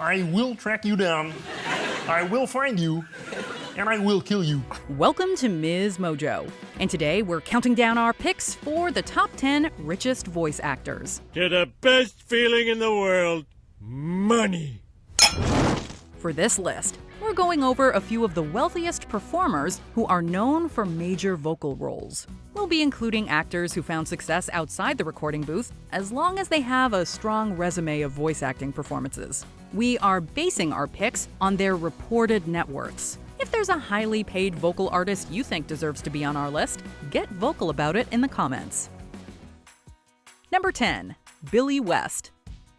I will track you down. I will find you. And I will kill you. Welcome to MsMojo. And today we're counting down our picks for the top 10 richest voice actors. To the best feeling in the world, money. For this list, we're going over a few of the wealthiest performers who are known for major vocal roles. We'll be including actors who found success outside the recording booth, as long as they have a strong resume of voice acting performances. We are basing our picks on their reported net worths. If there's a highly paid vocal artist you think deserves to be on our list, get vocal about it in the comments. Number 10. Billy West.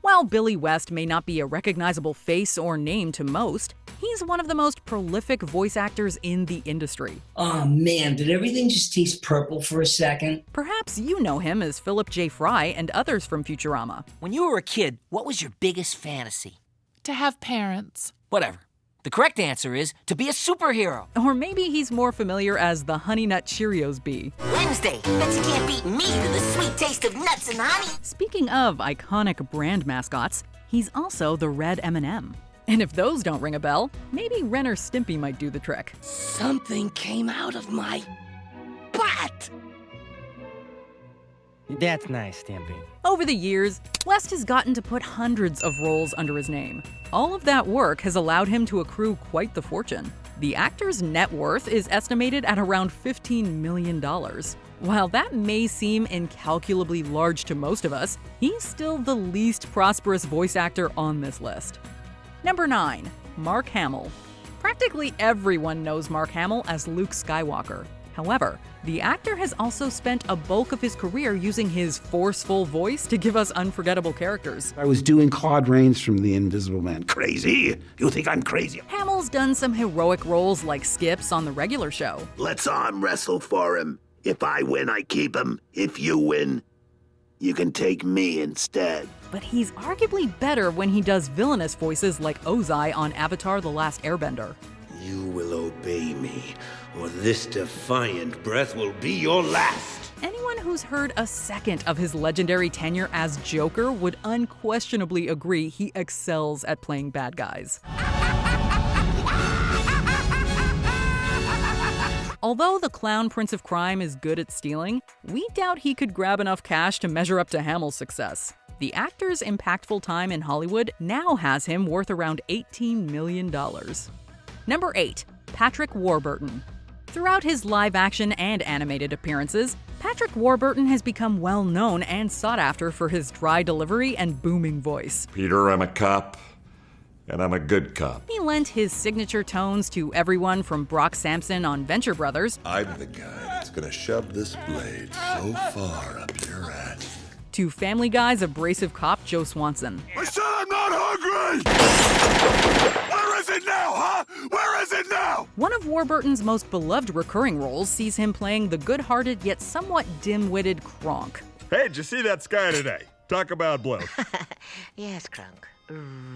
While Billy West may not be a recognizable face or name to most, he's one of the most prolific voice actors in the industry. Oh man, did everything just taste purple for a second? Perhaps you know him as Philip J. Fry and others from Futurama. When you were a kid, what was your biggest fantasy? To have parents. Whatever. The correct answer is to be a superhero. Or maybe he's more familiar as the Honey Nut Cheerios bee. Wednesday, bet you can't beat me to the sweet taste of nuts and honey. Speaking of iconic brand mascots, he's also the red M&M. And if those don't ring a bell, maybe Ren or Stimpy might do the trick. Something came out of my butt. That's nice, Stimpy. Over the years, West has gotten to put hundreds of roles under his name. All of that work has allowed him to accrue quite the fortune. The actor's net worth is estimated at around $15 million. While that may seem incalculably large to most of us, he's still the least prosperous voice actor on this list. Number 9. Mark Hamill. Practically everyone knows Mark Hamill as Luke Skywalker. However, the actor has also spent a bulk of his career using his forceful voice to give us unforgettable characters. I was doing Claude Rains from The Invisible Man. Crazy? You think I'm crazy? Hamill's done some heroic roles like Skips on the regular show. Let's arm wrestle for him. If I win, I keep him. If you win, you can take me instead. But he's arguably better when he does villainous voices like Ozai on Avatar: The Last Airbender. You will obey me, or this defiant breath will be your last. Anyone who's heard a second of his legendary tenure as Joker would unquestionably agree he excels at playing bad guys. Although the clown Prince of Crime is good at stealing, we doubt he could grab enough cash to measure up to Hamill's success. The actor's impactful time in Hollywood now has him worth around $18 million. Number 8. Patrick Warburton. Throughout his live-action and animated appearances, Patrick Warburton has become well-known and sought after for his dry delivery and booming voice. Peter, I'm a cop, and I'm a good cop. He lent his signature tones to everyone from Brock Sampson on Venture Brothers. I'm the guy that's gonna shove this blade so far up your ass. To Family Guy's abrasive cop Joe Swanson. I said I'm not hungry! Where is it now, huh? Where is it now? One of Warburton's most beloved recurring roles sees him playing the good-hearted yet somewhat dim-witted Kronk. Hey, did you see that sky today? Talk about blow. Yes, Crunk.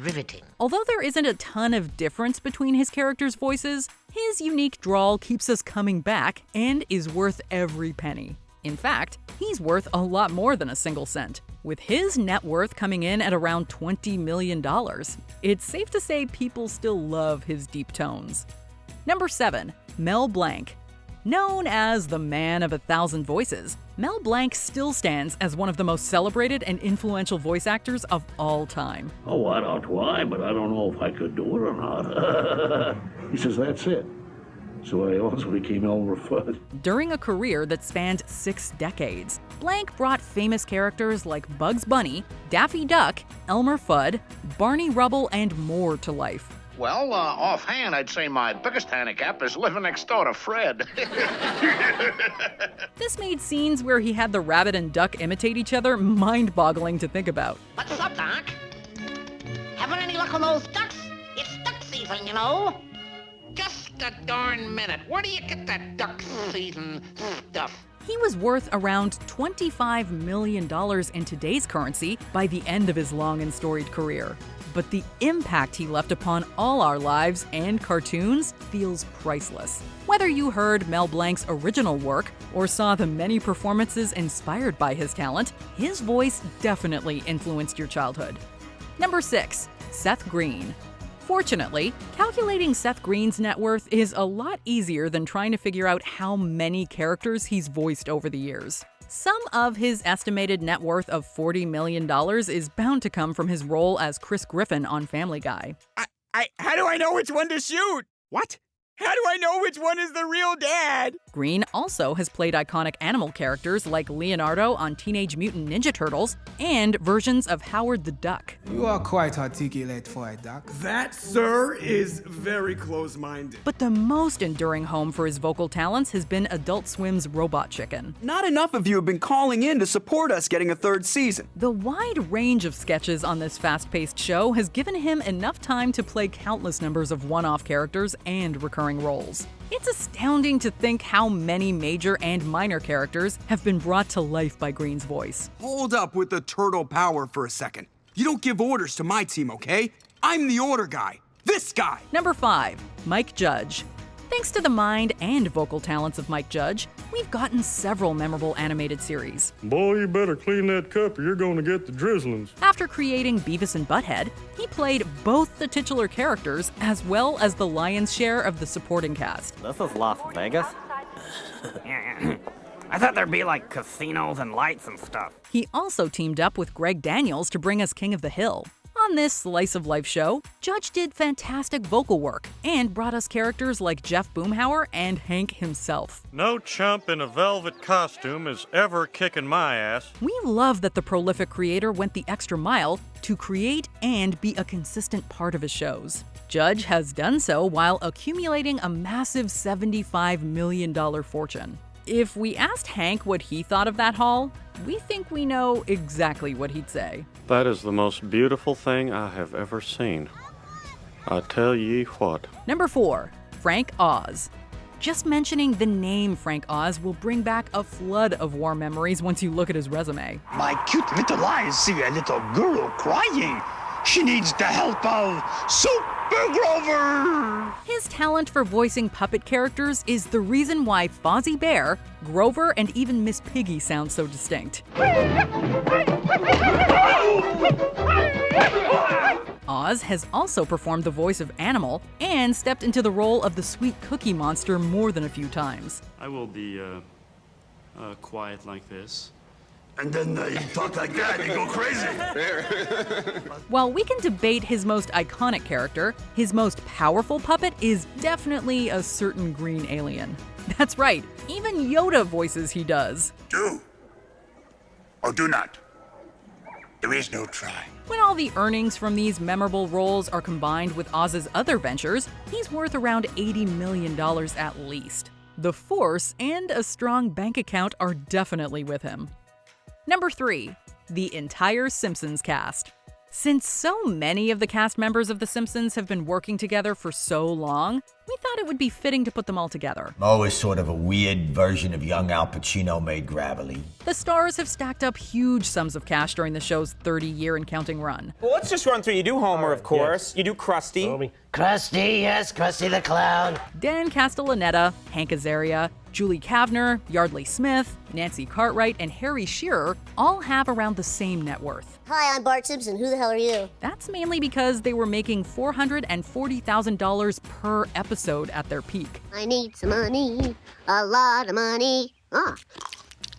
Riveting. Although there isn't a ton of difference between his characters' voices, his unique drawl keeps us coming back and is worth every penny. In fact, he's worth a lot more than a single cent, with his net worth coming in at around $20 million. It's safe to say people still love his deep tones. Number 7. Mel Blanc. Known as the man of 1,000 voices, Mel Blanc still stands as one of the most celebrated and influential voice actors of all time. Oh, I don't try, but I don't know if I could do it or not. He says, that's it. So I also became Elmer Fudd. During a career that spanned 6 decades, Blanc brought famous characters like Bugs Bunny, Daffy Duck, Elmer Fudd, Barney Rubble, and more to life. Well, offhand, I'd say my biggest handicap is living next door to Fred. This made scenes where he had the rabbit and duck imitate each other mind-boggling to think about. What's up, Doc? Having any luck on those ducks? It's duck season, you know. Just a darn minute. Where do you get that duck season stuff? He was worth around $25 million in today's currency by the end of his long and storied career. But the impact he left upon all our lives and cartoons feels priceless. Whether you heard Mel Blanc's original work or saw the many performances inspired by his talent, his voice definitely influenced your childhood. Number 6. Seth Green. Fortunately, calculating Seth Green's net worth is a lot easier than trying to figure out how many characters he's voiced over the years. Some of his estimated net worth of $40 million is bound to come from his role as Chris Griffin on Family Guy. How do I know which one to shoot? What? How do I know which one is the real dad? Green also has played iconic animal characters like Leonardo on Teenage Mutant Ninja Turtles and versions of Howard the Duck. You are quite articulate for a duck. That, sir, is very close-minded. But the most enduring home for his vocal talents has been Adult Swim's Robot Chicken. Not enough of you have been calling in to support us getting a third season. The wide range of sketches on this fast-paced show has given him enough time to play countless numbers of one-off characters and recurring roles. It's astounding to think how many major and minor characters have been brought to life by Green's voice. Hold up with the turtle power for a second. You don't give orders to my team, okay? I'm the order guy. This guy! Number 5. Mike Judge. Thanks to the mind and vocal talents of Mike Judge, we've gotten several memorable animated series. Boy, you better clean that cup or you're gonna get the drizzlings. After creating Beavis and Butthead, he played both the titular characters as well as the lion's share of the supporting cast. This is Las Vegas? I thought there'd be like casinos and lights and stuff. He also teamed up with Greg Daniels to bring us King of the Hill. On this slice-of-life show, Judge did fantastic vocal work and brought us characters like Jeff Boomhauer and Hank himself. No chump in a velvet costume is ever kicking my ass. We love that the prolific creator went the extra mile to create and be a consistent part of his shows. Judge has done so while accumulating a massive $75 million fortune. If we asked Hank what he thought of that haul, we think we know exactly what he'd say. That is the most beautiful thing I have ever seen. I tell ye what. Number 4. Frank Oz. Just mentioning the name Frank Oz will bring back a flood of warm memories once you look at his resume. My cute little eyes see a little girl crying. She needs the help of Super Grover! His talent for voicing puppet characters is the reason why Fozzie Bear, Grover, and even Miss Piggy sound so distinct. Oz has also performed the voice of Animal and stepped into the role of the sweet Cookie Monster more than a few times. I will be quiet like this. And then you talk like that, you go crazy. While we can debate his most iconic character, his most powerful puppet is definitely a certain green alien. That's right, even Yoda voices he does. Do or do not. There is no try. When all the earnings from these memorable roles are combined with Oz's other ventures, he's worth around $80 million at least. The Force and a strong bank account are definitely with him. Number 3. The entire Simpsons cast. Since so many of the cast members of The Simpsons have been working together for so long, we thought it would be fitting to put them all together. Mo is sort of a weird version of young Al Pacino made gravelly. The stars have stacked up huge sums of cash during the show's 30-year and counting run. Well, let's just run through. You do Homer, of course. Yes. You do Krusty. Krusty, yes, Krusty the Clown. Dan Castellaneta, Hank Azaria, Julie Kavner, Yardley Smith, Nancy Cartwright, and Harry Shearer all have around the same net worth. Hi, I'm Bart Simpson. Who the hell are you? That's mainly because they were making $440,000 per episode at their peak. I need some money, a lot of money.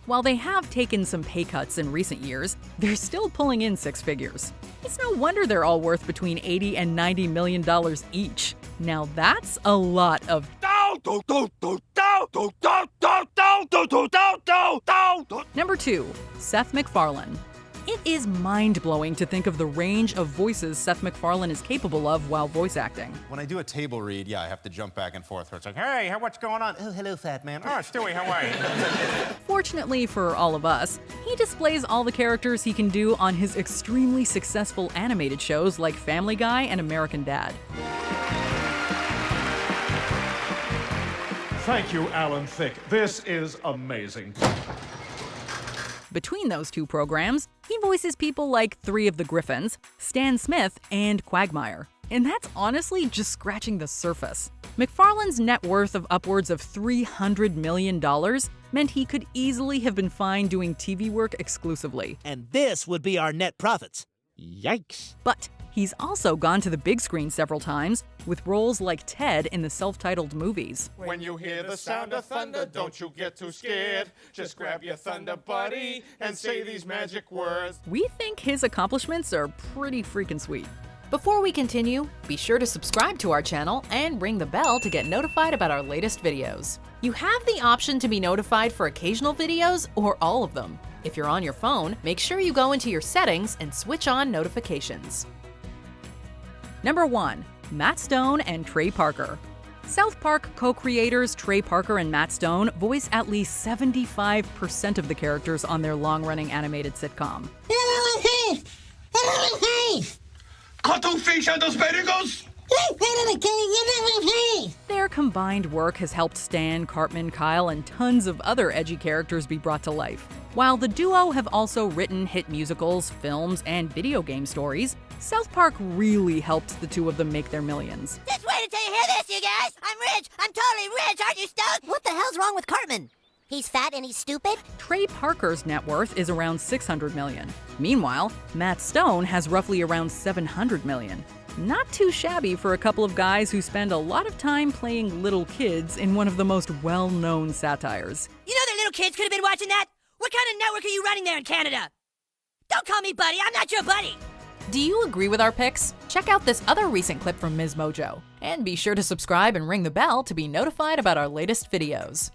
While they have taken some pay cuts in recent years, they're still pulling in six figures. It's no wonder they're all worth between $80 and $90 million each. Now that's a lot of Number 2, Seth MacFarlane. It is mind-blowing to think of the range of voices Seth MacFarlane is capable of while voice acting. When I do a table read, I have to jump back and forth. It's like, hey, what's going on? Oh, hello, fat man. Oh, Stewie, how are you? Fortunately for all of us, he displays all the characters he can do on his extremely successful animated shows like Family Guy and American Dad. Thank you, Alan Thicke. This is amazing. Between those two programs, he voices people like 3 of the Griffins, Stan Smith, and Quagmire. And that's honestly just scratching the surface. MacFarlane's net worth of upwards of $300 million meant he could easily have been fine doing TV work exclusively. And this would be our net profits. Yikes. But He's also gone to the big screen several times, with roles like Ted in the self-titled movies. When you hear the sound of thunder, don't you get too scared. Just grab your thunder buddy and say these magic words. We think his accomplishments are pretty freaking sweet. Before we continue, be sure to subscribe to our channel and ring the bell to get notified about our latest videos. You have the option to be notified for occasional videos or all of them. If you're on your phone, make sure you go into your settings and switch on notifications. Number 1. Matt Stone and Trey Parker. South Park co-creators Trey Parker and Matt Stone voice at least 75% of the characters on their long-running animated sitcom. Cuttlefish and asparagus! Their combined work has helped Stan, Cartman, Kyle, and tons of other edgy characters be brought to life. While the duo have also written hit musicals, films, and video game stories, South Park really helped the two of them make their millions. Just wait until you hear this, you guys! I'm rich! I'm totally rich, aren't you, Stone? What the hell's wrong with Cartman? He's fat and he's stupid? Trey Parker's net worth is around $600 million. Meanwhile, Matt Stone has roughly around $700 million. Not too shabby for a couple of guys who spend a lot of time playing little kids in one of the most well-known satires. You know that little kids could have been watching that? What kind of network are you running there in Canada? Don't call me buddy, I'm not your buddy! Do you agree with our picks? Check out this other recent clip from MsMojo. And be sure to subscribe and ring the bell to be notified about our latest videos.